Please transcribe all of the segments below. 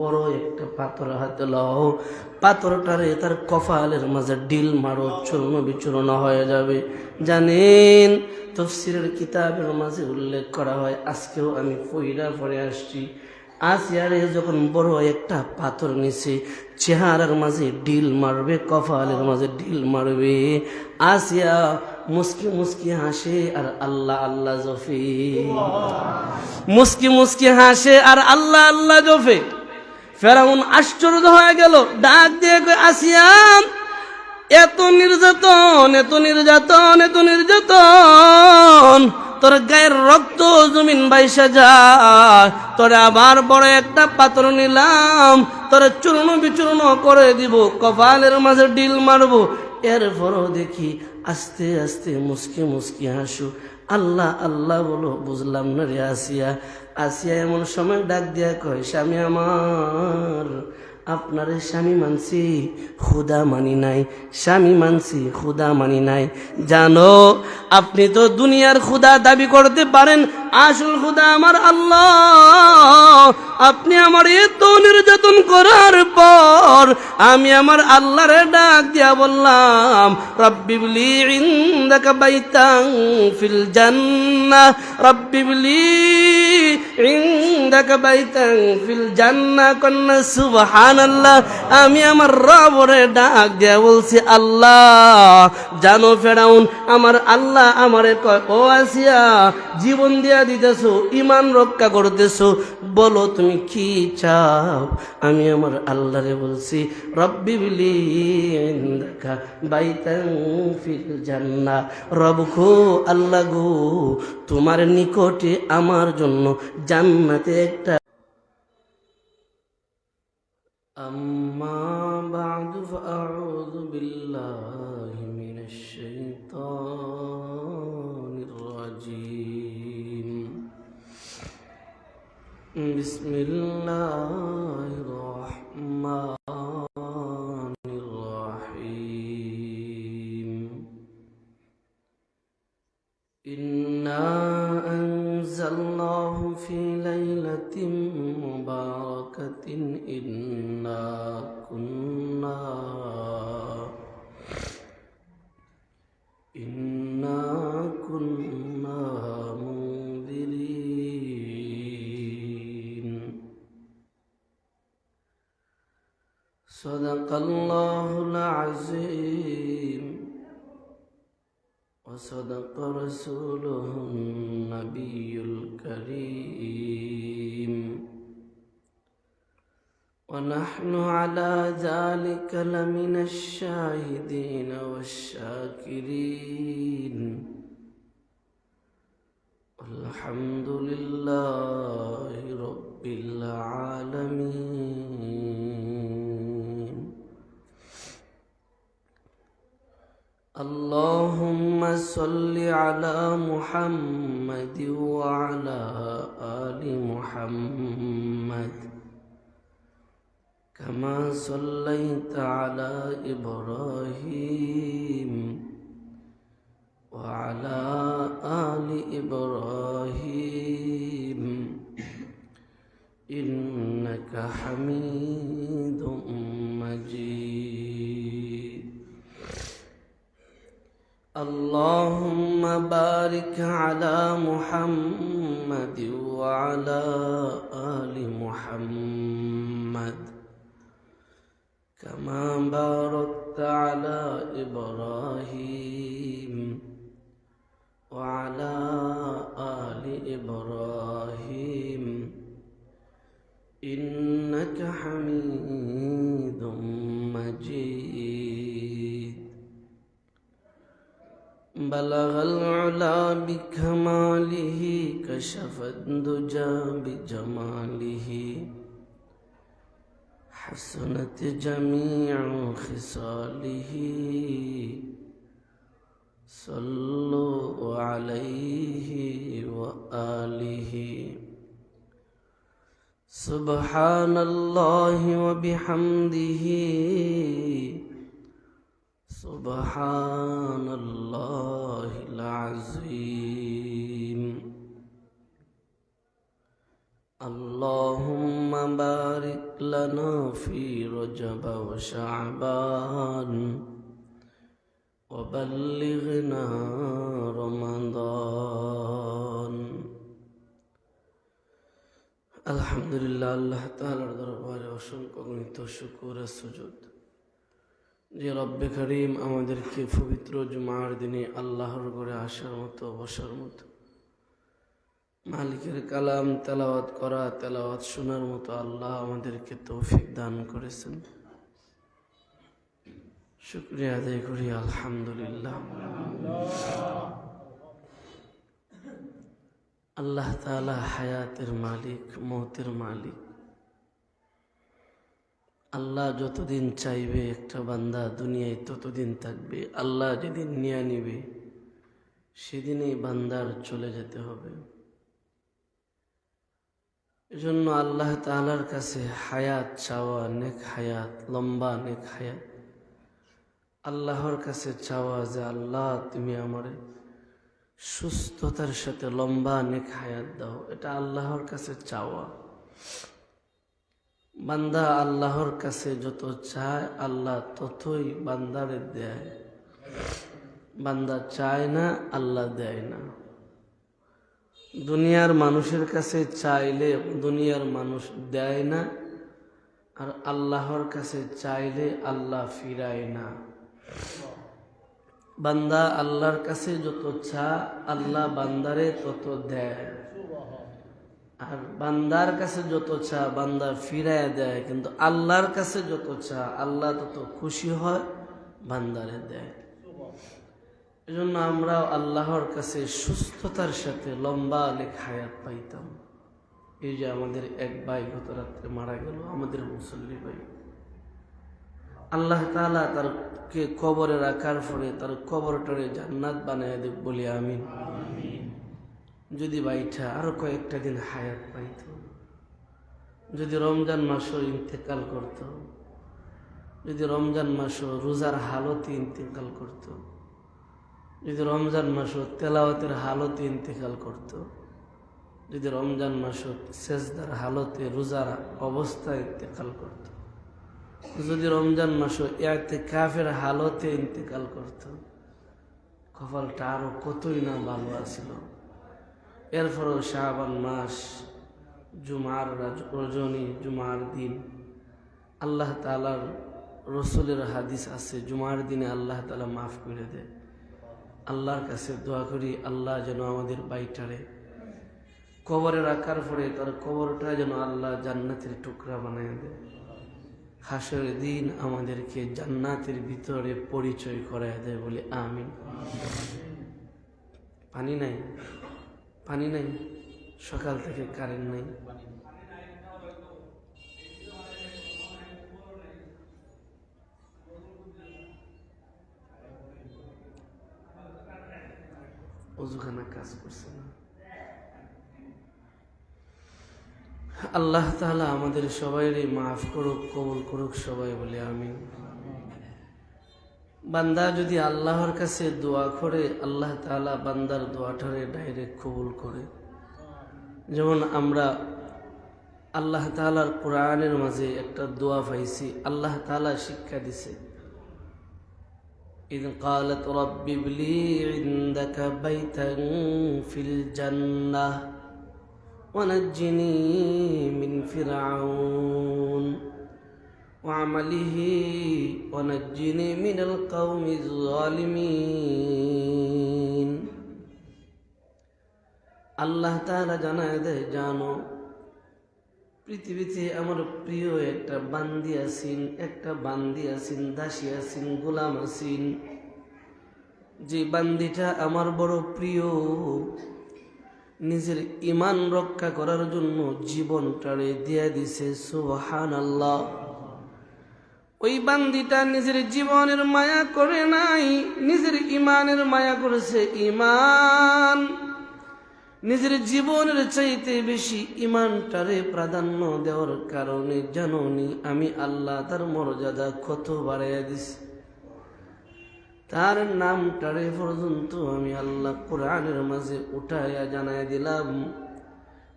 বড় একটা পাথর হাতে লও, পাথরটারে তার কপালের মাঝে ডিল মারো, চূর্ণ বিচূর্ণ হয়ে যাবে। জানেন, তাফসীরের কিতাবের মাঝে উল্লেখ করা হয়, আজকেও আমি পড়ে আসছি। আসিয়ারে যখন বড় একটা পাথর নিছে, চেহারার মাঝে ডিল মারবে, কপালের মাঝে ডিল মারবে, আসিয়া মুস্কি মুস্কি হাসে আর আল্লাহ আল্লাহ জফে। মুস্কি মুস্কি হাসে আর আল্লাহ আল্লাহ জফে। ফেরাউন আশ্চর্য হয়ে গেল, ডাক দিয়ে কয়, আসিয়া, এত নির্যাতন, এত নির্যাতন, এত নির্যাতন, তোর গায়ের রক্ত জমিন বাইসা যায়, তোরে আবার বড় একটা পাথর নিলাম, তোরে চূর্ণ বিচূর্ণ করে দিব, কপালের মাঝে ডিল মারবো। এরপরও দেখি আস্তে আস্তে মুস্কি মুস্কি হাসু, আল্লাহ আল্লাহ বলো, বুঝলাম না রে আসিয়া। আসিয়া এমন সময় ডাক দিয়া কয়, স্বামী আমার, আপনারে স্বামী মানছি, খুদা মানি নাই, স্বামী মানছি, খুদা মানি নাই। জানো, আপনি তো দুনিয়ার খুদা দাবি করতে পারেন, আসল খুদা আমার আল্লাহ। আপনি আমার এত নির্যাতন করার পর আমি আমার আল্লাহরে ডাক দিয়া বললাম, রব্বিবলি ইনদাকা বাইতান ফিল জান্নাহ, রব্বিবলি ইনদাকা বাইতান ফিল জান্নাহ। কন্না সুবহানাল্লাহ। আমি আমার রবরে ডাক দিয়া বলছি, আল্লাহ। জানো ফেরাউন, আমার আল্লাহ আমারে কয়, ও আসিয়া, জীবন দিয়া দিতেছো, ইমান রক্ষা করতেছো, বলো তুমি কি চাও? আমি আমার আল্লাহরে বলছি, রব্বি বিলি ইনদাকা বাইতান ফিল জান্নাহ। রব গো, আল্লাহ গো, তোমার নিকটে আমার জন্য জান্নাতে একটা। আম্মা বা'দু ফাআউযু বিল্লাহি মিনাশ শাইতানির রাজীম। বিসমিল্লাহির রহমানির রহিম। ইন্না আনজালনাহু ফি লাইলাতিন মুবারাকাতিন ইন্না কুন্না মুনদিরিন। সাদাকাল্লাহুল আযীম ওয়া সাদাকা রাসূলুহুন নাবিয়্যুল কারীম। ونحن على ذلك لمن الشاهدين والشاكرين. الحمد لله رب العالمين. اللهم صل على محمد وعلى آل محمد كما صليت على إبراهيم وعلى آل إبراهيم إنك حميد مجيد. اللهم بارك على محمد وعلى آل محمد كما باركت على إبراهيم وعلى آل إبراهيم إنك حميد مجيد. بلغ العلا بكماله كشف الدجى بجماله حسنت جميع خصاله صلوا عليه وآله. سبحان الله وبحمده سبحان الله العظيم. اللهم بارك لنا في رجب وشعبان وبلغنا رمضان আলহামদুলিল্লাহ, আল্লাহ তাআলার দরবারে অসংখ্য গণিত শুকর ও সুজুদ যে রব্বে করিম আমাদেরকে পবিত্র জুমার দিনে আল্লাহর ঘরে আসার মতো, বসার মতো, মালিকের কালাম তেলাওয়াত করা, তেলাওয়াত শোনার মতো আল্লাহ আমাদেরকে তৌফিক দান করেছেন। শুকরিয়া আদায় করি আলহামদুলিল্লাহ। আল্লাহ তাআলা হায়াতের মালিক, মৌতের মালিক। আল্লাহ যতদিন চাইবে একটা বান্দা দুনিয়ায় ততদিন থাকবে। আল্লাহ যেদিন নিয়ে নিবে সেদিনেই বান্দার চলে যেতে হবে। এজন্য আল্লাহ তাআলার কাছে হায়াত চাওয়া, নেক হায়াত, লম্বা নেক হায়াত। আল্লাহর কাছে চাওয়া যে আল্লাহ তুমি আমারে সুস্থতার সাথে লম্বা নেক হায়াত দাও, এটা আল্লাহর কাছে চাওয়া। বান্দা আল্লাহর কাছে যত চায় আল্লাহ ততই বান্দারে দেয়। বান্দা চায় না, আল্লাহ দেয় না। দুনিয়ার মানুষের কাছে চাইলে দুনিয়ার মানুষ দেয় না, আর আল্লাহর কাছে চাইলে আল্লাহ ফিরায় না। বান্দা আল্লাহর কাছে যত চায় আল্লাহ বান্দারে তত দেয়, আর বান্দার কাছে যত চা বান্দা ফিরায় দেয়। কিন্তু আল্লাহর কাছে যত চা আল্লাহ তত খুশি হয়, বান্দারে দেয়। এজন্য আমরাও আল্লাহর কাছে সুস্থতার সাথে লম্বা নেক হায়াত পাইতাম। এই যে আমাদের এক ভাই গত রাত্রে মারা গেল, আমাদের মুসল্লি ভাই, আল্লাহ তাআলা তারকে কবরে রাখার পরে তার কবরটারে জান্নাত বানায় দেব বলি আমিন। যদি ভাইটা আরো কয়েকটা দিন হায়াত পাইত, যদি রমজান মাসও ইন্তেকাল করত, যদি রমজান মাসও রোজার হালতে ইন্তেকাল করত, যদি রমজান মাসও তেলাওয়াতের হালতে ইন্তেকাল করত, যদি রমজান মাসও সেজদার হালতে রোজার অবস্থায় ইন্তেকাল করত, যদি রমজান মাসও ইতিকাফের হালতে ইন্তেকাল করত, কপালটা আরো কতই না ভালো আছিল। এরপরও শাবান মাস, জুমার রজনী, জুমার দিন, আল্লাহ তাআলার রসুলের হাদিস আছে জুমার দিনে আল্লাহ তাআলা মাফ করে দেয়। আল্লাহর কাছে দোয়া করি আল্লাহ যেন আমাদের বাইটারে কবরে রাখার পরে তার কবরটা যেন আল্লাহ জান্নাতের টুকরা বানিয়ে দেয়। হাসরের দিন আমাদেরকে জান্নাতের ভিতরে পরিচয় করায় দেয় বলে আমিন। পানি নাই, পানি নাই, সকাল থেকে কারেন্ট নাই। ওযুখানা কাজ করছে না। আল্লাহ তাআলা আমাদের সবাইকে মাফ করুক, কবুল করুক সবাই বলে আমিন। বান্দা যদি আল্লাহর কাছে দোয়া করে আল্লাহ তাআলা বান্দার দোয়াটারে ডাইরেক্ট কবুল করে। যেমন আমরা আল্লাহ তাআলার কোরআনের মাঝে একটা দোয়া পাইছি, আল্লাহ তাআলা শিক্ষা দিছে, إذ قالت رب ابني عندك بيتا في الجنة ونجني من فرعون وعمله ونجني من القوم الظالمين। আল্লাহ তাআলা জানায় দেয়, জানো পৃথিবীতে আমার প্রিয় একটা বান্দি আছেন, একটা বান্দি আছেন, দাসী আছেন, গোলাম আছেন, যে বান্দিটা আমার বড় প্রিয়, নিজের ঈমান রক্ষা করার জন্য জীবনটারে দিয়ে দিছে। সুবহানাল্লাহ। ওই বান্দিটা নিজের জীবনের মায়া করে নাই, নিজের ঈমানের মায়া করেছে। ঈমান নিজের জীবনের চাইতে বেশি ঈমানটারে প্রাধান্য দেওয়ার কারণে জানোনি আমি আল্লাহ তার মর্যাদা কত বাড়াইয়া দিছি। তার নামটারে পর্যন্ত আমি আল্লাহ কোরআনের মাঝে উঠাইয়া জানাই দিলাম,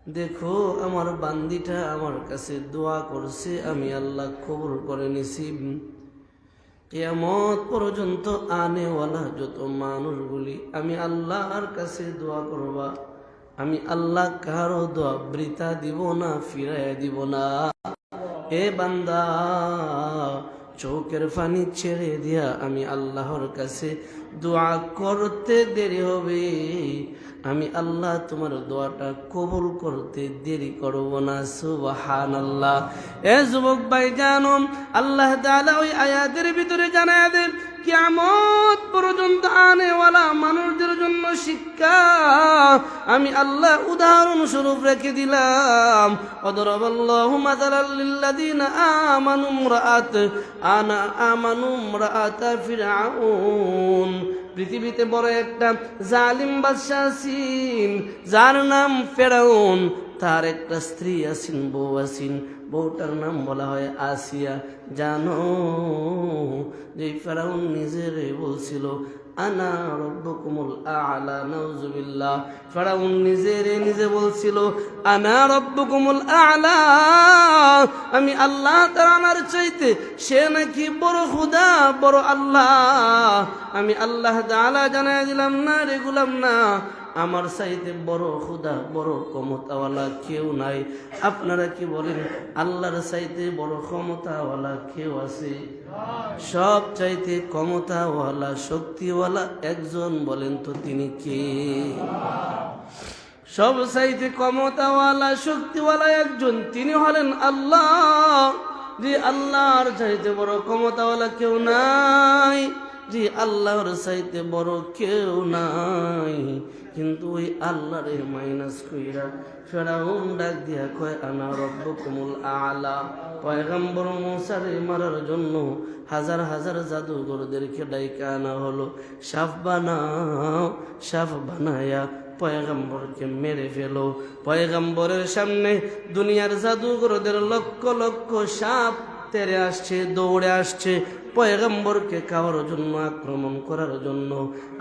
দেখো আমার বান্দিটা আমার কাছে দোয়া করছে, আমি আল্লাহ কবুল করে নিছি। কিয়ামত পর্যন্ত আনেওয়ালা যত মানুষগুলি আমি আল্লাহর কাছে দোয়া করবা, আমি আল্লাহ কারো দোয়া বৃথা দিব না, ফিরাইয়া দিব না। এ বান্দা, চোখের পানি ছেড়ে দিয়া আমি আল্লাহর কাছে দোয়া করতে দেরি হবে, আমি আল্লাহ তোমার দোয়াটা কবুল করতে দেরি করব না। সুবহানাল্লাহ। এ যুবক ভাই জানো, আল্লাহ তাআলা ওই আয়াতের ভিতরে জানায় দেন কিয়ামত পর্যন্ত আনেওয়ালা মানুষদের জন্য শিক্ষা আমি আল্লাহ উদাহরণ স্বরূপ রেখে দিলাম। অদরাবাল্লাহু মাসালাল লিল্লাযিনা আমানু ইমরাআতা ফিরআউন। পৃথিবীতে বড় একটা জালিম বাদশা আছেন, যার নাম ফেরাউন। তার একটা স্ত্রী আছেন, বউ আছেন, বউটার নাম বলা হয় আসিয়া। জানো যে ফেরাউন নিজের বলছিল আনা রব্বুকুমুল আ'লা, নাউযুবিল্লাহ। ফেরাউন নিজে বলছিল আনা রব্বুকুমুল আ'লা, আমি আল্লাহ তাআলার চাইতে সে নাকি বড় খোদা, বড় আল্লাহ। আমি আল্লাহ তাআলা জানাই দিলাম না রে গোলাম, না, আমার চাইতে বড় খোদা, বড় ক্ষমতাওয়ালা কেউ নাই। আপনারা কি বলেন আল্লাহর চাইতে বড় ক্ষমতাওয়ালা কেউ আছে? সব চাইতে ক্ষমতাওয়ালা, শক্তিওয়ালা একজন, বলেন তো তিনি কে? সব চাইতে ক্ষমতাওয়ালা, শক্তিওয়ালা একজন, তিনি হলেন আল্লাহ। যে আল্লাহর চাইতে বড় ক্ষমতাওয়ালা কেউ নাই, যে আল্লাহর চাইতে বড় কেউ নাই। কিন্তু ওই আল্লাহরে মাইনাস কইরা ফেরাউন ডাক দিয়া কয় আনা রব্বুকুমুল আ'লা। পয়গম্বর মুসারে মারার জন্য হাজার হাজার জাদুঘরদেরকে ডাইকা আনা হলো, সাপ বানাও, সাপ বানায়া পয়গম্বরকে মেরে ফেলো। পয়গম্বরের সামনে দুনিয়ার জাদুঘরদের লক্ষ লক্ষ সাপ তেরে আসছে, দৌড়ে আসছে পয়গম্বরকে খাওয়ার জন্য, আক্রমণ করার জন্য।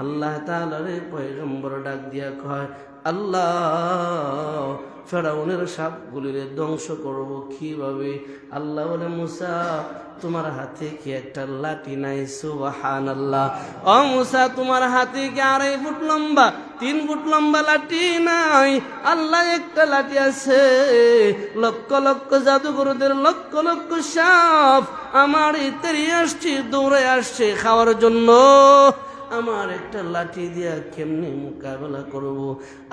আল্লাহ তাআলারে পয়গম্বর ডাক দিয়া কয় আল্লাহ, ফেরাউনের সাপগুলিরে ধ্বংস করব কিভাবে? আল্লাহ বলে মুসা, তোমার হাতে কি একটা লাঠি নাই? সুবহানাল্লাহ। ও মুসা, তোমার হাতে কি 2.5 ফুট লম্বা, 3 ফুট লম্বা লাঠি নাই? আল্লাহ একটা লাঠি আছে। লক্ষ লক্ষ জাদুঘরদের লক্ষ লক্ষ সাপ আমার তেরে আসছে, দৌড়ে আসছে খাওয়ার জন্য। আমার একটা লাঠি দিয়া কেমনে মোকাবেলা করব?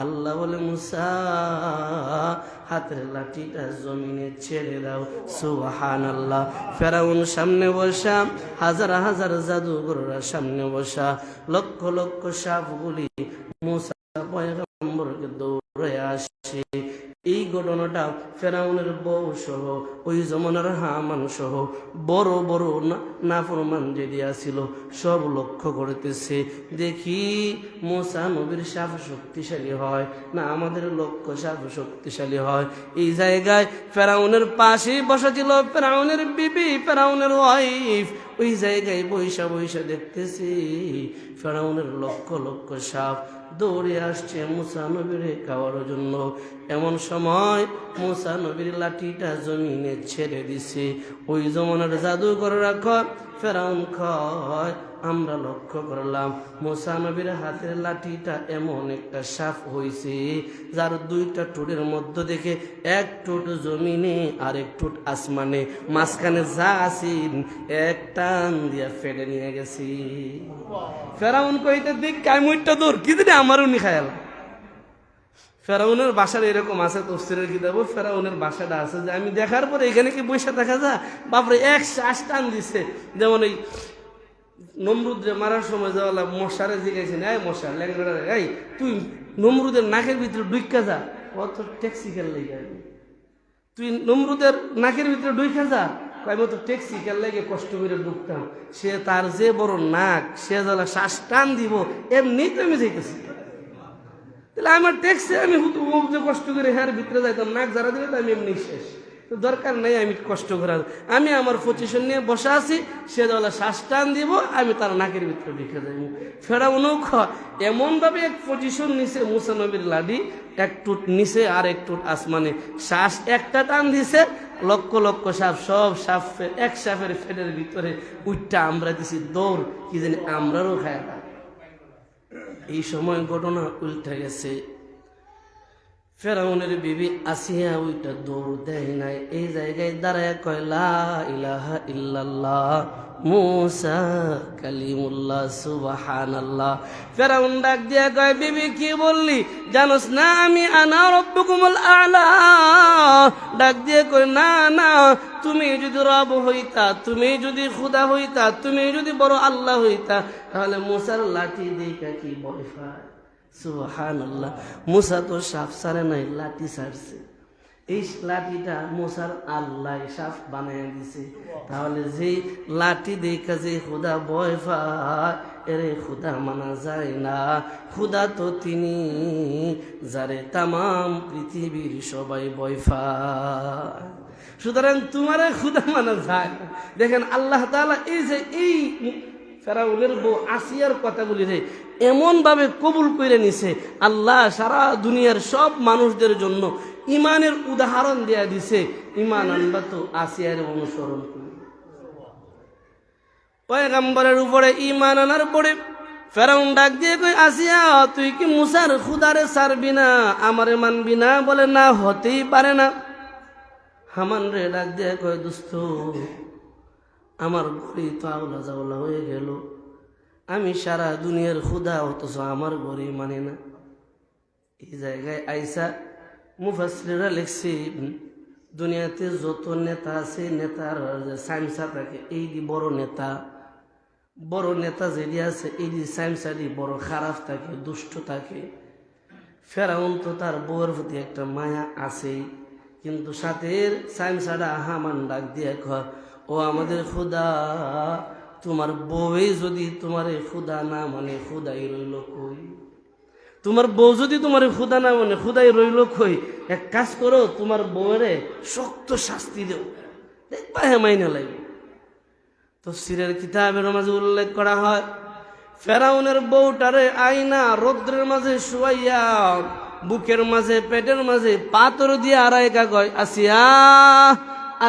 আল্লাহ বলে মুসা, হাতের লাঠিটা জমিনে ছেড়ে দাও। সুবহানাল্লাহ। ফেরাউন সামনে বসা, হাজার হাজার জাদুঘররা সামনে বসা, লক্ষ লক্ষ সাপগুলি মুসা পয়গম্বরকে দৌড়ে আসছে। এই ঘটনাটা ফেরাউনের বউ সহ, ওই জমানার হামান সহ বড় বড় নাফরমান যেদি আসিল সব লক্ষ্য করতেছে, দেখি মুসা নবীর সাপ শক্তিশালী হয় না আমাদের লক্ষ্য সাপ শক্তিশালী হয়। এই জায়গায় ফেরাউনের পাশে বসা ছিল ফেরাউনের বিবি, ফেরাউনের ওয়াইফ। ওই জায়গায় বৈশা বৈশা দেখতেছি ফেরাউনের লক্ষ লক্ষ সাপ দৌড়ে আসছে মুসা নবীরে খাওয়ার জন্য। এমন সময় মুসা নবীর লাঠিটা জমিনে ছেড়ে দিছে। ওই জমানার জাদুঘররা কয়, ফেরাউন কয়, আমরা লক্ষ্য করলাম মুসা নবীর হাতের লাঠিটা এমন একটা সাপ হয়েছে যার 2টা ঠোঁটের মধ্যে দেখে 1 ঠোঁট জমিনে আর 1 ঠোঁট আসমানে, মাঝখানে যা আছেন এক টান দিয়া ফেলে নিয়ে গেছি। ফেরাউন কইতে দিক কাইমুইটা দূর কি দিনে আমারও নি খায়াল। ফেরাউনের বাসার এরকম আছে তফসিরের কিতাব, ফেরাউনের বাসাটা আছে যে আমি দেখার পরে এখানে কি বৈশা দেখা যায়, বাপরে 1 শ্বাস টান দিছে। যেমন এই নমরুদরে মারার সময় যাওয়ালা মশারে জিজ্ঞাসেন, এই মশা ল্যাংড়া, এই তুই নমরুদের নাকের ভিতরে ঢুইকা যা। কত ট্যাক্সি খেল লেগে, তুই নমরুদের নাকের ভিতরে ঢুইকা যা। আমি তো ট্যাক্সি খেল লেগে কষ্ট করে ঢুকতাম, সে তার যে বড় নাক, সে যারা শ্বাস টান দিব এমনি তো আমি যাইতেছি। তাহলে আমার ট্যাক্সি আমি কষ্ট করে হ্যাঁ ভিতরে যাইতাম, নাক যারা দিলে আমি এমনি শেষ। তো দরকার নেই আমি কষ্ট করার, আমি আমার পজিশন নিয়ে বসে আছি, সে দলে শ্বাস টান দিব, আমি তার নাকের ভিতরে ঢুকে যাই। ফেরাউনও এমনভাবে এক পজিশন নিছে, মুসা নবীর লাডি এক টুট নিচে আর এক টুট আসমানে, শ্বাস একটা টান দিছে, লক্ষ লক্ষ সাপ, সব সাপ এক সাপের ফেটের ভিতরে উঠটা আমরা দিছি দৌড়, কি জানি আমরারও খায় না। এই সময় ঘটনা উল্টে গেছে, ফেরাউনের বিবি আসিয়া ওইটা দৌড় দেয় নাই, এই জায়গায় দাঁড়ায় কয় লা ইলাহা ইল্লাল্লাহ মুসা কালিমুল্লাহ সুবহানাল্লাহ। ফেরাউন ডাক দিয়া কয় বিবি কি বললি, জানোস না আমি আনা রব্বুকুমুল আ'লা? ডাক দিয়ে কয় না না, তুমি যদি রব হইতা, তুমি যদি খুদা হইতা, তুমি যদি বড় আল্লাহ হইতা, তাহলে মুসার লাঠি দেখা কি ভয় পায়? সুবহানাল্লাহ। মুসা তো সাপ ছাড়ে নাই, লাঠি ছাড়ছে। এই লাঠিটা মুসার আল্লাহ সাপ বানায় দিছে। তাহলে যে লাঠি দেখা যে খুদা ভয় পায়, এরে খুদা মানা যায় না। খুদা তো তিনি যারে তামাম পৃথিবীর সবাই ভয় পায়, সুতরাং তোমার খুদা মানা যায় না। দেখেন আল্লাহ তাআলা এই যে এই ফেরাউনের বউ আসিয়ার কথাগুলি রে এমন ভাবে কবুল করে নিছে, আল্লাহ সারা দুনিয়ার সব মানুষদের জন্য ইমানের উদাহরণ দেয়া দিছে। ইমান আনবা তো আসিয়ার অনুসরণ করি। পয়গম্বরের উপরে ইমান আনার পরে ফেরাউন ডাক দিয়ে কই, আসিয়া তুই কি মুসার খুদারে ছাড়বি না, আমারে মানবি না? বলে না, হতেই পারে না। হামান রে ডাক দিয়ে কয়, দোস্ত আমার ঘড়ি তো আওলা জাওলা হয়ে গেল, আমি সারা দুনিয়ার খুদা, অথচ আমার ঘড়ি মানে না। এই জায়গায় আইসা মুফাসসিররা লিখছে, দুনিয়াতে যত নেতা আছে, নেতার সাইমসা থাকে, এই দি বড় নেতা, বড় নেতা যেদি আছে এই দি সাইমসাদি বড় খারাপ থাকে, দুষ্ট থাকে। ফেরাউন তো তার বউয়ের প্রতি একটা মায়া আছে, কিন্তু সাথে সাইমসাডা হামান ডাক দিয়ে কয়, ও আমাদের খুদা, তোমার বউই যদি তোমারে খুদা না মানে খুদাই রইল কই? তোমার বউ যদি তোমার খুদা না মানে খুদাই রইল কই? এক কাজ করো, তোমার বউরে শক্ত শাস্তি দেও, দেখবা হেমাইনা লাগবে। তাফসীরের কিতাবের মাঝে উল্লেখ করা হয়, ফেরাউনের বউটারে আইনা রৌদ্রের মাঝে শুয়াইয়া বুকের মাঝে পেটের মাঝে পাথর দিয়ে আড়াইকা কয়, আসিয়া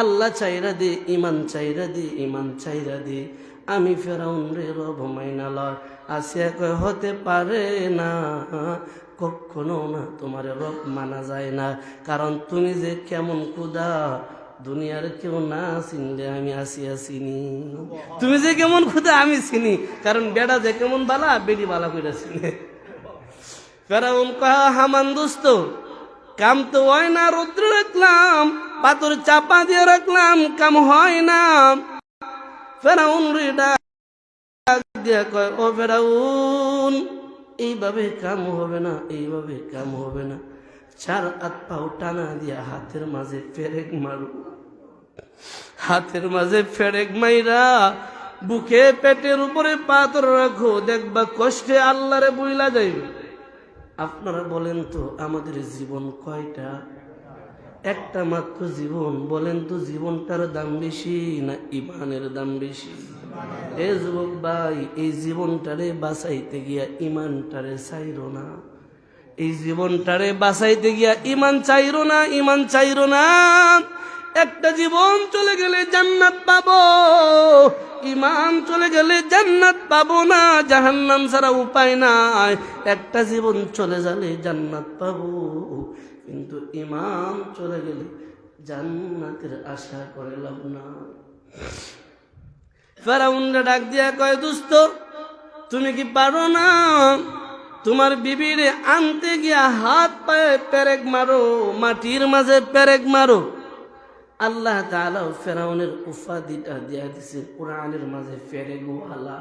আল্লাহ চাইরা দে, ইমান চাইরা দে, ইমান চাইরা দে, আমি ফেরাউন রে রব মাইনা লয়। আসিয়া কয়, হতে পারে না, কখনো না, তোমার রব মানা যায় না, কারণ তুমি যে কেমন খুদা দুনিয়ার কেউ না চিনলে আমি আসিয়া চিনি। তুমি যে কেমন খুদা আমি চিনি, কারণ বেড়া যে কেমন বালা বেড়ি বালা করে চিনে। ফেরাউন কয়, হামান দোস্ত কাম তো হয় না, রৌদ্র রাখলাম, পাথর চাপা দিয়ে রাখলাম, কাম হয় না। ফেরাউন রে ডাক দিয়া কয়, ও ফেরাউন, এইভাবে কাম হবে না, এইভাবে কাম হবে না, চার হাত পাও টানা দিয়া হাতের মাঝে ফেরেক মারো, হাতের মাঝে ফেরেক মাইরা বুকে পেটের উপরে পাথর রাখো, দেখবা কষ্টে আল্লাহরে বুইলা যাইবে। আপনারা বলেন তো আমাদের জীবন কয়টা? একটা মাত্র জীবন। বলেন তো জীবনটার দাম বেশি না ইমানের দাম বেশি? এ যুবক ভাই, এই জীবনটারে বাঁচাইতে গিয়া ইমানটারে চাইরো না, এই জীবনটারে বাঁচাইতে গিয়া ইমান চাইরো না, ইমান চাইরো না। একটা জীবন চলে গেলে জান্নাত পাবো, ইমান চলে গেলে জান্নাত পাবো না, জাহান্নাম ছাড়া উপায় নাই। একটা জীবন চলে গেলে জান্নাত পাবো, কিন্তু ইমান চলে গেলে জান্নাতের আশা করে লাভ না। ফেরাউনরা ডাক দিয়া কয়, দোস্ত তুমি কি পারো না তোমার বিবিরে আনতে গিয়া হাত পায়ে পেরেক মারো, মাটির মাঝে পেরেক মারো? আল্লাহ তাআলা ফেরাউনের উপাধিটা দিয়া দিছে কোরআনের মাঝে ফেরেগওয়ালা।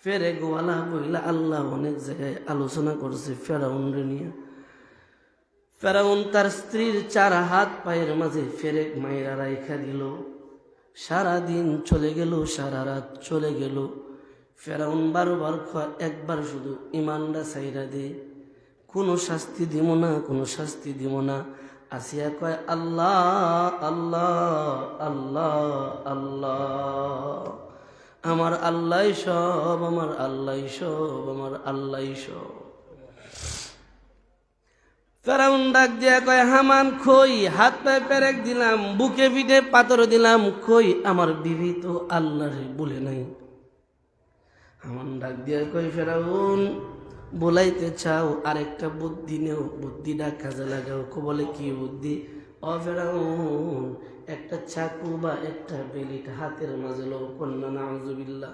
ফেরেগওয়ালা বইলা আল্লাহ অনেক জায়গায় আলোচনা করছে ফেরাউনরে নিয়ে। ফেরাউন তার স্ত্রীর চার হাত পায়ের মাঝে ফেরেক মাইরা রাইখা দিল। সারা দিন চলে গেল, সারা রাত চলে গেল। ফেরাউন বারবার কয়, একবার শুধু ইমানটা চাইরা দে, কোনো শাস্তি দিব না, কোনো শাস্তি দিব না। আসিয়া কয় আল্লাহ আল্লাহ আল্লাহ আল্লাহ, আমার আল্লাহ সব, আমার আল্লাহ সব, আমার আল্লাহ সব। ফেরাউন ডাক দিয়া কয় হামান কই, হাত পায়ে পেরেক দিলাম, বুকে পিঠে পাথর দিলাম, কই আমার বিবি তো আল্লাহরে বলে নাই। হামান ডাক দিয়া কয় ফেরাউন বলাইতে চাও, আরেকটা বুদ্ধি নেও, বুদ্ধিটা কাজে লাগাও। বলে কি বুদ্ধি? ও ফেরাউন, একটা চাকু বা একটা বেলিট হাতের মাঝে লও। কন্যা নাউজুবিল্লাহ।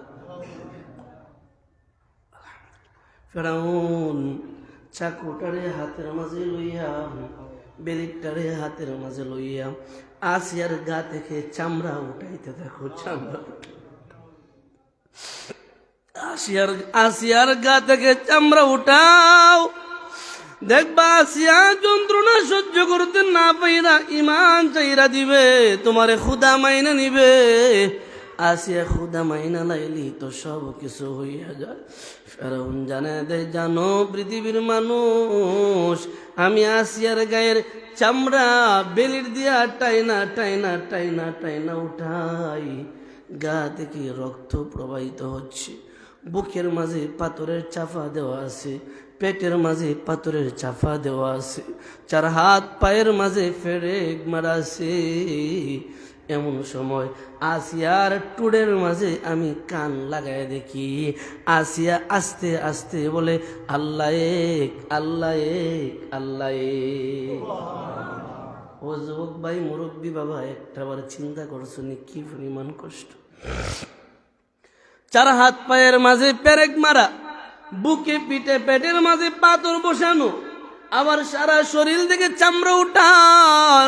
ফেরাউন চাকুটারে হাতের মাঝে লইয়া, বেলিটটারে হাতের মাঝে লইয়া আসিয়ার গা থেকে চামড়া উঠাইতে দেখো, চামড়া আসিয়ার গা থেকে চামড়া উঠাও। দেখবা আসিয়া যন্ত্রণা সহ্য করতে না পাইরা ইমান চাইরা দিবে, তোমারে খুদা মাইনা নিবে। আসিয়া খুদা মাইনা লাইলি তো সব কিছু হইয়া যায়। ফেরাউন জানে দে, জানো পৃথিবীর মানুষ, আমি আসিয়ার গায়ের চামড়া বেলির দিয়া টাইনা টাইনা টাইনা টাইনা উঠাই, গা থেকে রক্ত প্রবাহিত হচ্ছে, বুকের মাঝে পাথরের চাপা দেওয়া আছে, পেটের মাঝে পাথরের চাপা দেওয়া আছে, চার হাত পায়ের মাঝে ফেরেক মারা আছে। এমন সময় আসিয়ার টুডের মাঝে আমি কান লাগাই দেখি, আসিয়া আস্তে আস্তে বলে আল্লাহ এক, আল্লাহ এক, আল্লাহ এক। ও যুবক ভাই, মুরব্বী বাবা, একটাবার চিন্তা করছো নি কি পরিমাণ কষ্ট? চার হাত পায়ের মাঝে পেরেক মারা, বুকে পিঠে পেটের মাঝে পাথর বসানো, আবার সারা শরীর থেকে চামড়া উঠা,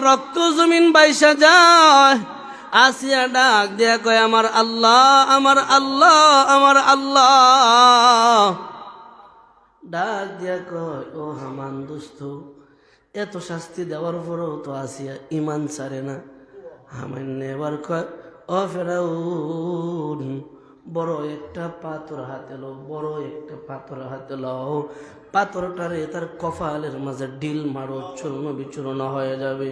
রক্ত জমিন বাইসা যায়। আসিয়া ডাক দেয়া কয় আমার আল্লাহ, আমার আল্লাহ, আমার আল্লাহ। ডাক দেয়া কয় ও হামান দোস্ত, এত শাস্তি দেওয়ার পরও তো আসিয়া ইমান ছাড়ে না। হামান এবার কয় ও ফেরাউন, বড় একটা পাথর হাতে লো, বড় একটা পাথর হাতে লও, পাথরটারে তার কপালের মাঝে ডিল মারো, চূর্ণ বিচূর্ণ হয়ে যাবে।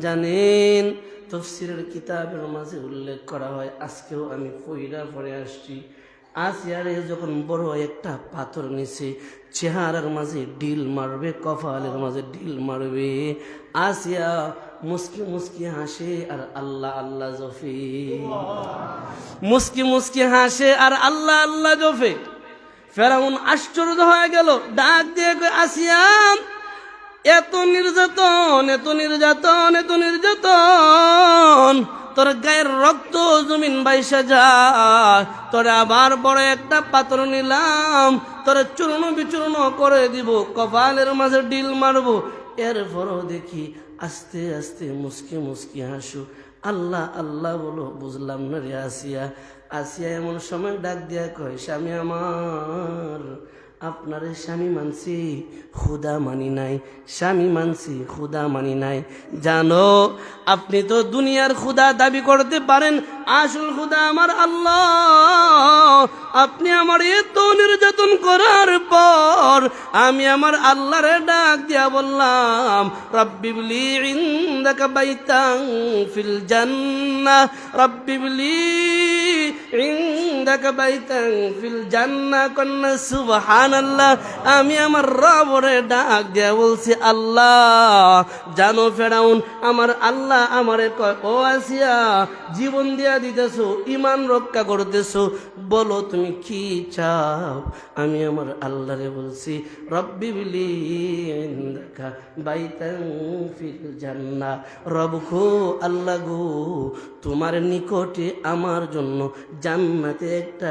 জানেন তাফসীরের কিতাবের মাঝে উল্লেখ করা হয়, আজকেও আমি পইরা পড়ে আসছি, আসিয়ারে যখন বড় একটা পাথর নিছে, চেহারার মাঝে ডিল মারবে, কপালের মাঝে ডিল মারবে, আসিয়া মুস্কি মুস্কি হাসে আর আল্লাহ আল্লাহ জফে, মুস্কি মুস্কি হাসে আর আল্লাহ আল্লাহ জফে। ফেরাউন আশ্চর্য হয়ে গেল, ডাক দিয়ে আসিয়া এত নির্যাতন, এত নির্যাতন, এত নির্যাতন, তোর গায়ের রক্ত জমিন বাইসা যায়, তোরে আবার বড় একটা পাথর নিলাম, তোরে চূর্ণ বিচূর্ণ করে দিব, কপালের মাঝে ডিল মারবো। এরপরও দেখি আস্তে আস্তে মুস্কি মুস্কি হাসু, আল্লাহ আল্লাহ বলো, বুঝলাম না রে আসিয়া। আসিয়া এমন সময় ডাক দিয়া কয় স্বামী আমার, আপনারে স্বামী মানছি, খুদা মানি নাই, স্বামী মানছি, খুদা মানি নাই। জানো আপনি তো দুনিয়ার খুদা দাবি করতে পারেন, আসল খুদা আমার আল্লাহ। আপনি আমার এত নির্যাতন করার পর আমি আমার আল্লাহরে ডাক দিয়া বললাম, রব্বিবলি ইনদাকা বাইতান ফিল জান্নাহ, রব্বিবলি ইনদাকা বাইতান ফিল জান্নাহ। কন্যা সুবহানাল্লাহ। আমি আমার রবরে ডাক দিয়া বলছি আল্লাহ। জানো ফেরাউন আমার আল্লাহ আমারে কয়, ও আসিয়া জীবন দিয়া দিতেছো, ইমান রক্ষা করতেছো, বলো তুমি কি চাও? আমি আমার আল্লাহরে বলছি রব্বিবলি ইনদাকা বাইতান ফিল জান্নাহ, রব গো, আল্লাহ গো, তোমার নিকটে আমার জন্য জান্নাতে একটা